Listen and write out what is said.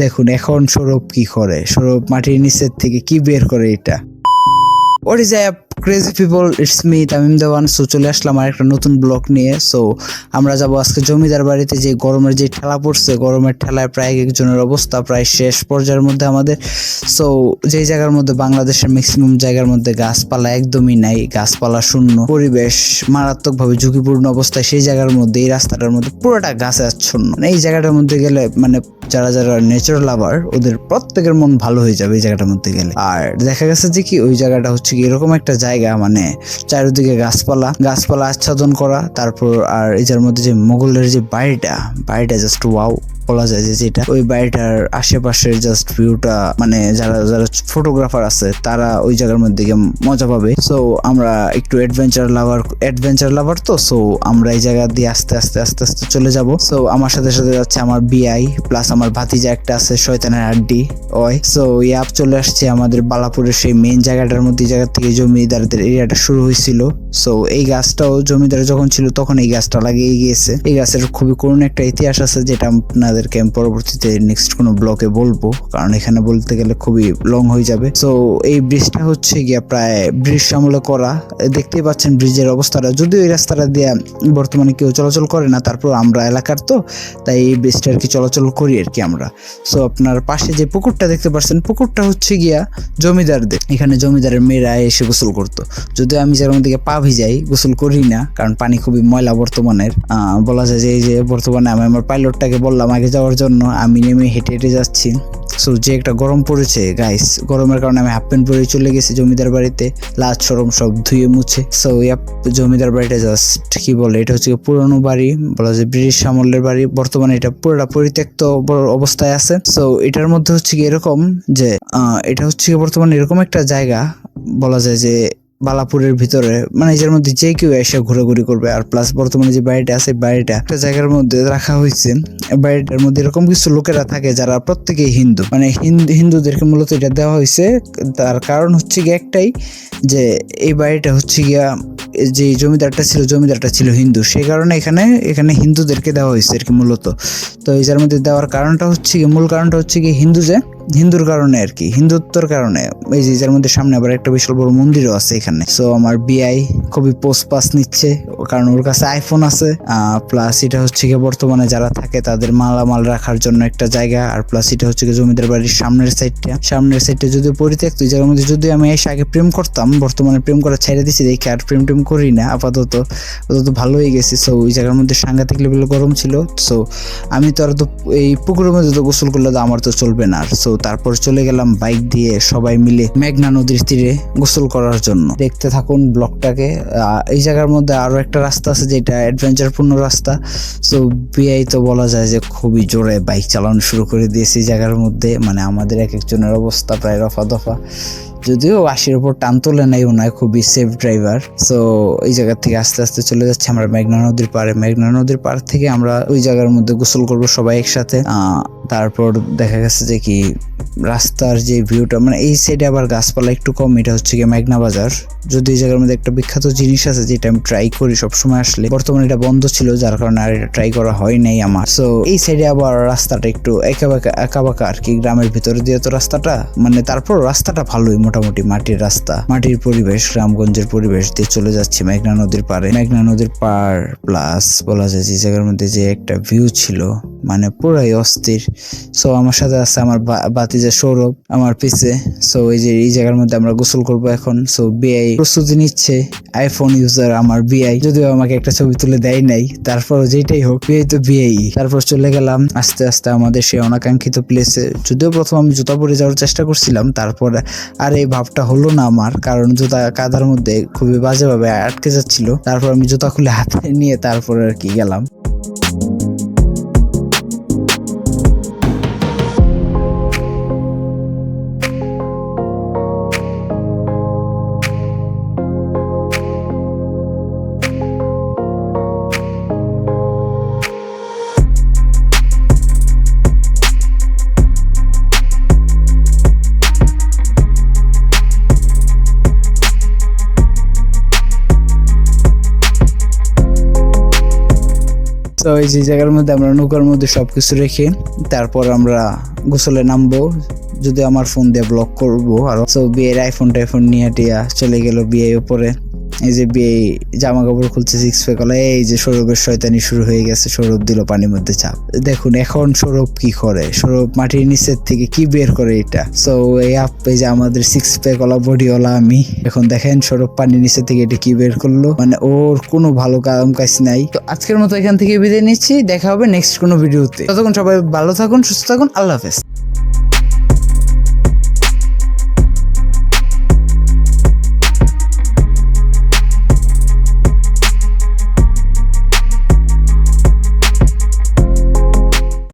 দেখুন এখন সৌরভ কি করে, সৌরভ মাটির নিচের থেকে কি বের করে এটা। What is up crazy people, it's me Tamim Dewan. So চলে আসলাম আর একটা নতুন ব্লগ নিয়ে। সো আমরা যাবো আজকে জমিদার বাড়িতে। যে গরমের যে ঠেলা পড়ছে, গরমের ঠেলায় প্রায় একজনের অবস্থা প্রায় শেষ পর্যায়ের মধ্যে আমাদের। সো যেই জায়গার মধ্যে বাংলাদেশের ম্যাক্সিমাম জায়গার মধ্যে গাছপালা একদমই নাই, গাছপালা শূন্য, পরিবেশ মারাত্মকভাবে ঝুঁকিপূর্ণ অবস্থায়, সেই জায়গার মধ্যে এই রাস্তাটার মধ্যে পুরোটা গাছে আচ্ছন্ন। মানে এই জায়গাটার মধ্যে গেলে মানে যারা যারা নেচার লাভার ওদের প্রত্যেকের মন ভালো হয়ে যাবে এই জায়গাটার মধ্যে গেলে। আর দেখা গেছে যে কি ওই জায়গাটা হচ্ছে কি এরকম একটা জায়গা, মানে চারিদিকে গাছপালা আচ্ছাদন করা। তারপর আর এই যার মধ্যে যে মোগলের যে বাড়িটা জাস্ট ওয়াও বলা যায় যে যেটা ওই বাড়িটার আশেপাশের জাস্ট ভিউটা, মানে যারা যারা ফটোগ্রাফার আছে তারা ওই জায়গার মধ্যে গিয়ে মজা পাবে। সো আমরা একটু অ্যাডভেঞ্চার লাভার তো, সো আমরা এই জায়গা দিয়ে আস্তে আস্তে চলে যাব। সো আমার সাথে সাথে যাচ্ছে আমার বিআই প্লাস আমার ভাতিজা একটা আছে শয়তানের আড্ডি ওই। সো ইয়াপ চলে আসছে আমাদের বালাপুরের সেই মেইন জায়গাটার মধ্যে, জায়গা থেকে জমিদারদের এরিয়াটা শুরু হয়েছিল। সো এই গাছটাও জমিদার যখন ছিল তখন এই গাছটা লাগিয়ে গিয়েছে। এই গাছের খুবই করুণ একটা ইতিহাস আছে, যেটা আপনাদেরকে আমি পরবর্তীতে নেক্সট কোনো ব্লগে বলবো, কারণ এখানে বলতে গেলে খুবই লং হয়ে যাবে। সো এই ব্রিজটা হচ্ছে গিয়া প্রায় ব্রিটিশ আমলে করা। দেখতেই পাচ্ছেন ব্রিজের অবস্থাটা, যদিও এই রাস্তাটা দিয়ে বর্তমানে কেউ চলাচল করে না, তারপর আমরা এলাকার তো তাই এই ব্রিজটা আর কি চলাচল করি আর কি আমরা। সো আপনার পাশে যে পুকুরটা দেখতে পাচ্ছেন, পুকুরটা হচ্ছে গিয়া জমিদারদের। এখানে জমিদারের মেয়েরা এসে গোসল করতো, যদিও আমি যেরকম দিকে পা ভিজাই গোসল করি না, কারণ পানি খুবই ময়লা বর্তমানের। বলা যায় যে এই যে বর্তমানে আমি আমার পাইলটটাকে বললাম আগে যাওয়ার জন্য, আমি নেমে হেঁটে যাচ্ছি। সো যে একটা গরম পড়েছে গাইস, গরমের কারণে আমি হাফ প্যান্ট পরে চলে গেছি জমিদার বাড়িতে, লাজ শরম সব ধুয়ে মুছে। সো জমিদার বাড়িটা জাস্ট কি বলে, এটা হচ্ছে পুরনো বাড়ি, বলা যায় ব্রিটিশ আমলের বাড়ি। বর্তমানে এটা পুরোটা পরিত্যক্ত অবস্থায় আছে। সো এটার মধ্যে হচ্ছে কি এরকম যে এটা হচ্ছে বর্তমানে এরকম একটা জায়গা, বলা যায় যে বালাপুরের ভিতরে, মানে এর মধ্যে যে কেউ এসে ঘোরাঘুরি করবে। আর প্লাস বর্তমানে যে বাড়িটা আছে, বাড়িটা একটা জায়গার মধ্যে রাখা হয়েছে। বাড়িটার মধ্যে এরকম কিছু লোকেরা থাকে যারা প্রত্যেকেই হিন্দু, মানে হিন্দুদেরকে মূলত এটা দেওয়া হয়েছে। তার কারণ হচ্ছে গিয়ে একটাই, যে এই বাড়িটা হচ্ছে গিয়া যে জমিদারটা ছিল হিন্দু, সেই কারণে এখানে হিন্দুদেরকে দেওয়া হয়েছে আর কি মূলত। তো এই যার মধ্যে দেওয়ার কারণটা হচ্ছে কি, মূল কারণটা হচ্ছে কি হিন্দুর কারণে আর কি, হিন্দুত্বর কারণে। এই যে যার মধ্যে সামনে আবার একটা বিশাল বড় মন্দিরও আছে এখানে। সো আমার বিআই খুবই পোস্ট পাস নিচ্ছে, কারণ ওর কাছে আইফোন আছে। প্লাস এটা হচ্ছে কি বর্তমানে যারা থাকে তাদের মালামাল রাখার জন্য একটা জায়গা। আর প্লাস এটা হচ্ছে কি জমিদার বাড়ির সামনের সাইডটা যদিও পরিত্যক্ত। এই জায়গার মধ্যে যদি আমি এসে আগে প্রেম করতাম, বর্তমানে প্রেম করা ছেড়ে দিচ্ছি, দেখি আর প্রেম করি না আপাতত ভালো হয়ে গেছি। সো ওই জায়গার মধ্যে সাংঘাতিক লেভেলে গরম ছিল। সো আমি তো আর তো এই পুকুরের মধ্যে তো গোসল করলে তো আমার তো চলবে না। সো তারপর চলে গেলাম বাইক দিয়ে সবাই মিলে মেঘনা নদীর তীরে গোসল করার জন্য। দেখতে থাকুন ব্লগটাকে। এই জায়গার মধ্যে আরো একটা রাস্তা আছে যেটা অ্যাডভেঞ্চার পূর্ণ রাস্তা। সো বিআই তো বলা যায় যে খুবই জোরে বাইক চালানো শুরু করে দিয়েছে এই জায়গার মধ্যে, মানে আমাদের এক একজনের অবস্থা প্রায় রফা দফা, যদিও 80-র উপর টান তোলে নাই ওনায়, খুবই সেফ ড্রাইভার। সো এই জায়গা থেকে আস্তে আস্তে চলে যাচ্ছে আমরা মেঘনা নদীর পাড় থেকে আমরা ওই জায়গার মধ্যে গোসল করবো সবাই একসাথে। তারপর দেখা গেছে যে কি রাস্তার যে ভিউটা, মানে এই সাইডে আবার গাছপালা একটু কম। এটা হচ্ছে কি মেঘনা বাজার, যদি এই জায়গার মধ্যে একটা বিখ্যাত জিনিস আছে যেটা আমি ট্রাই করি সবসময় আসলে। বর্তমানে এটা বন্ধ ছিল, যার কারণে আর এটা ট্রাই করা হয় নাই আমার। সো এই সাইডে আবার রাস্তাটা একটু একাবাকা আর কি, গ্রামের ভিতরে দিয়ে তো রাস্তাটা, মানে তারপর রাস্তাটা ভালোই, মোটামুটি মাটির রাস্তা, মাটির পরিবেশ, গ্রামগঞ্জের পরিবেশ দিয়ে চলে যাচ্ছি মেঘনা নদীর পাড়। প্লাস বলা যায় যে জায়গার মধ্যে যে একটা ভিউ ছিল, মানে পুরাই অস্থির। সো আমার সাথে আছে আমার ভাতিজা সৌরভ আমার পিছে। সো এই জায়গার মধ্যে আমরা গোসল করবো এখন। সো বিআই প্রস্তুতি নিচ্ছে, আইফোন ইউজার আমার বিআই, যদিও আমাকে একটা ছবি তুলে দেয় নাই, তারপর যেটাই হোক বিআই তো বিআই। তারপর চলে গেলাম আস্তে আস্তে আমাদের সেই অনাকাঙ্ক্ষিত প্লেসে। যদিও প্রথম আমি জুতা পরে যাওয়ার চেষ্টা করছিলাম, তারপর আর এই ভাবটা হলো না আমার, কারণ জুতা কাদার মধ্যে খুবই বাজেভাবে আটকে যাচ্ছিল। তারপর আমি জুতা খুলে হাতে নিয়ে তারপর আর কি গেলাম। তো এই যে জায়গার মধ্যে আমরা নৌকার মধ্যে সবকিছু রেখে তারপর আমরা গোসলে নামবো, যদি আমার ফোন দিয়ে ব্লক করবো। আর তো বিয়ের আইফোন নিয়ে টিয়া চলে গেল বিয়ে উপরে। এই যে বিয়ে জামা কাপড় খুলছে, সিক্স প্যাক হলো, এই যে সৌরভের শয়তানি শুরু হয়ে গেছে। সৌরভ দিল পানির মধ্যে চাপ। দেখুন এখন সৌরভ কি করে, সৌরভ মাটির নিচের থেকে কি বের করে এটা। সো এই যে আমাদের সিক্স প্যাক ওলা বডিওয়ালা আমি, এখন দেখেন সৌরভ পানির নিচে থেকে এটা কি বের করলো, মানে ওর কোনো ভালো কাজ নাই। তো আজকের মতো এখান থেকে বিদায় নিচ্ছি, দেখা হবে নেক্সট কোনো ভিডিওতে। ততক্ষণ সবাই ভালো থাকুন, সুস্থ থাকুন, আল্লাহ হাফেজ।